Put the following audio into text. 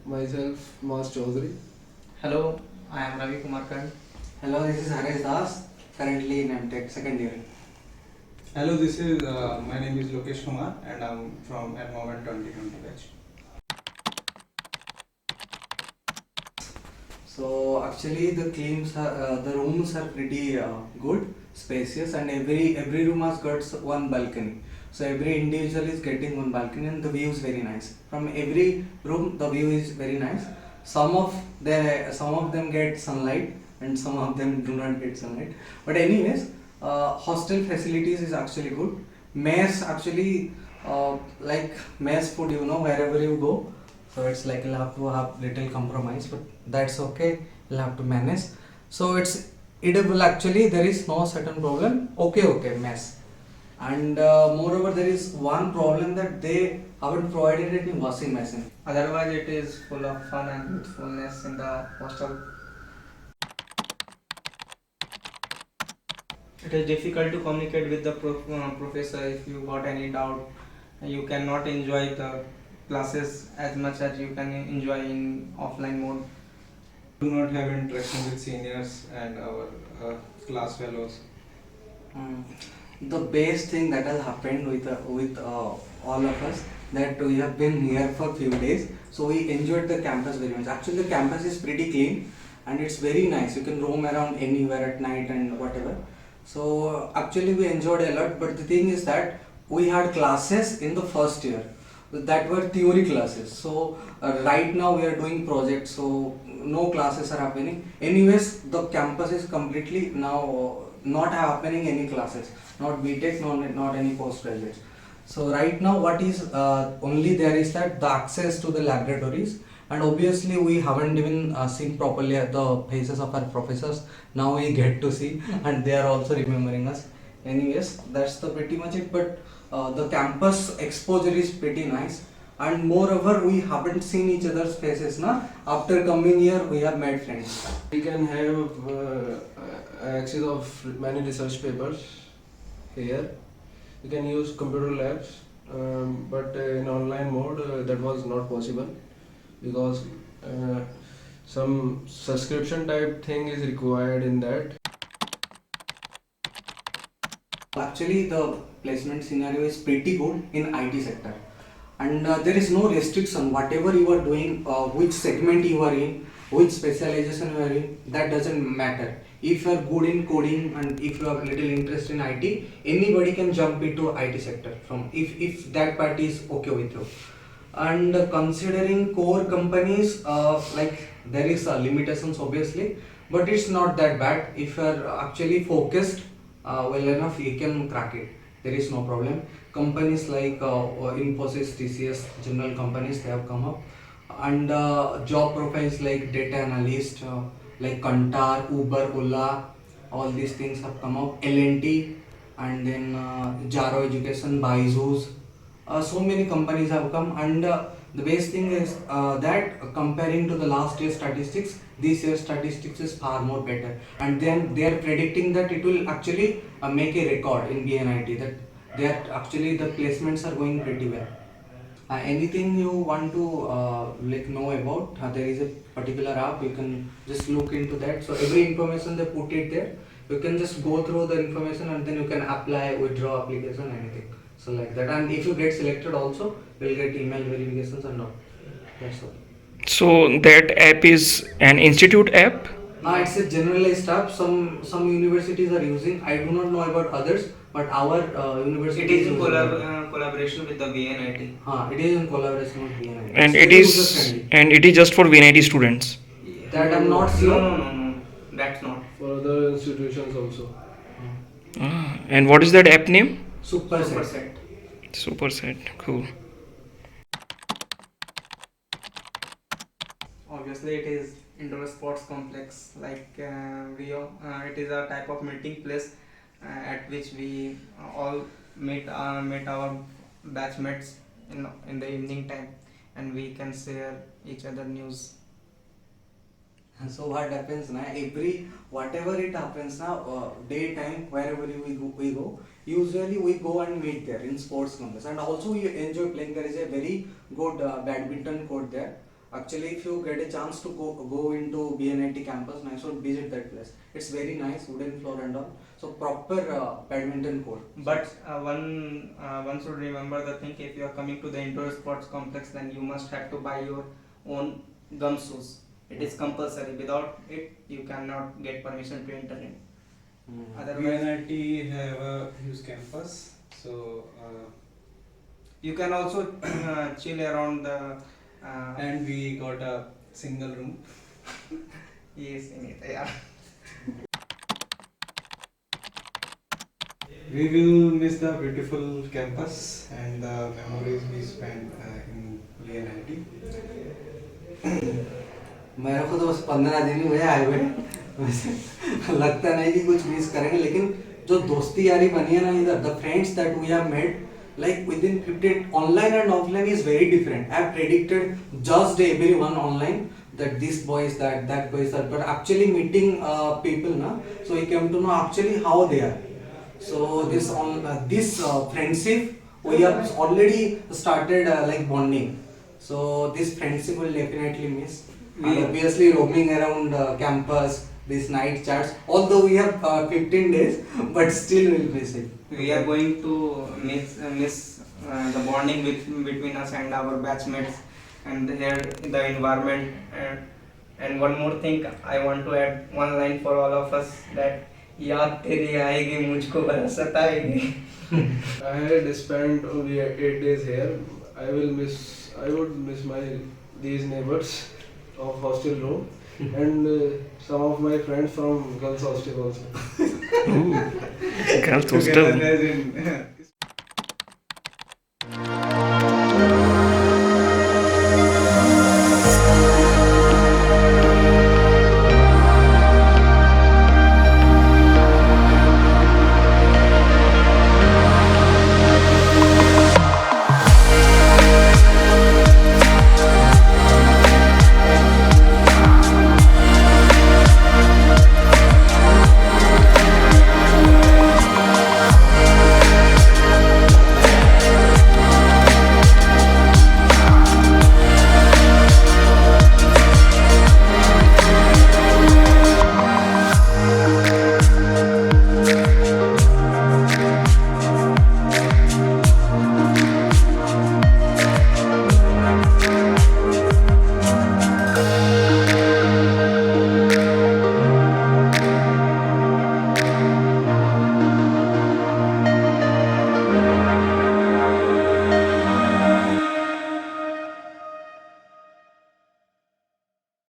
Myself, Mas Chaudhary. Hello, I am Ravi Kumar Kant. Hello, this is Haresh Das, currently in MTech second year. Hello, this is my name is Lokesh Kumar and I'm from at moment 2020 batch. So actually the rooms are pretty good, spacious, and every room has got one balcony. So every individual is getting one balcony, and the view is very nice. From every room, the view is very nice. Some of them get sunlight, and some of them do not get sunlight. But anyways, hostel facilities is actually good. Mess actually like mess food, wherever you go. So it's like you'll have to have little compromise, but that's okay. You'll have to manage. So it's edible actually. There is no certain problem. Okay, mess. And moreover, there is one problem that they haven't provided any washing machine. Otherwise, it is full of fun and youthfulness in the hostel. It is difficult to communicate with the professor if you got any doubt. You cannot enjoy the classes as much as you can enjoy in offline mode. Do not have interaction with seniors and our class fellows. Mm. The best thing that has happened with all of us, that we have been here for few days, so we enjoyed the campus very much. Actually, the campus is pretty clean and it's very nice. You can roam around anywhere at night and whatever. So actually, we enjoyed a lot. But the thing is that we had classes in the first year that were theory classes. So right now we are doing projects, so no classes are happening. Anyways, the campus is completely now not happening any classes, not BTech, not any postgraduates. So right now what is only there is that the access to the laboratories, and obviously we haven't even seen properly the faces of our professors. Now we get to see and they are also remembering us. Anyways, that's the pretty much it. But the campus exposure is pretty nice, and moreover we haven't seen each other's faces now. After coming here we have made friends. We can have access of many research papers here. We can use computer labs, but in online mode that was not possible because some subscription type thing is required in that. Actually, the placement scenario is pretty good in IT sector, and there is no restriction. Whatever you are doing, which segment you are in, which specialization you are in, that doesn't matter. If you are good in coding and if you have little interest in IT, anybody can jump into IT sector from if that part is okay with you. And considering core companies, like there is limitations obviously, but it's not that bad. If you are actually focused well enough, you can crack it. There is no problem. Companies like Infosys, TCS, general companies, they have come up, and job profiles like data analyst, like Kantar, Uber, Ola, all these things have come up. L&T, and then Jaro Education, Byju's. So many companies have come, and the best thing is that comparing to the last year's statistics, this year's statistics is far more better, and then they are predicting that it will actually make a record in BNIT, that they are actually the placements are going pretty well. Anything you want to like know about, there is a particular app, you can just look into that. So every information they put it there, you can just go through the information and then you can apply, withdraw application, anything. So like that, and if you get selected also, you'll get email verifications and all. That's all. So that app is an institute app. It's a generalized app. Some universities are using. I do not know about others, but our university It is in using collaboration with the VNIT. it is in collaboration with VNIT. And It's it very is user-friendly. and it is just for VNIT students. That I'm not sure. No. That's not. For other institutions also. And what is that app name? Superset. Set. Superset. Cool. Obviously, it is indoor sports complex like Rio. It is a type of meeting place at which we all meet our batchmates in the evening time, and we can share each other news. So what happens now? Whatever it happens now, daytime wherever we go, usually we go and meet there in sports complex, and also we enjoy playing. There is a very good badminton court there, Actually, if you get a chance to go into BNIT campus, I should visit that place. It's very nice, wooden floor and all. So proper badminton court. But one should remember the thing, if you are coming to the indoor sports complex, then you must have to buy your own gum shoes. It is compulsory. Without it, you cannot get permission to enter in. Otherwise, VNIT have a huge campus, so you can also chill around the. and we got a single room. Yes, in it, yeah. We will miss the beautiful campus and the memories we spent in VNIT. मेरे को तो बस 15 दिन ही हुए आए हुए लगता नहीं कि कुछ मिस करेंगे, लेकिन जो दोस्ती यारी बनी है ना इधर, the friends that we have made like within 15 online and offline is very different. I have predicted just everyone online that this boy is that boy is that, but actually meeting people na, so we came to know actually how they are. So this friendship we have already started like bonding. So this friendship will definitely miss. And obviously roaming around campus, these night chats, although we have 15 days, but still we'll miss it. We are going to miss the bonding between us and our batchmates, and here the environment. And one more thing, I want to add one line for all of us, that याद तेरी आएगी मुझको बड़ा सताएगी. I had spent only 8 days here. I would miss these neighbors of hostel room and some of my friends from girls hostel also. Girls Together hostel. as in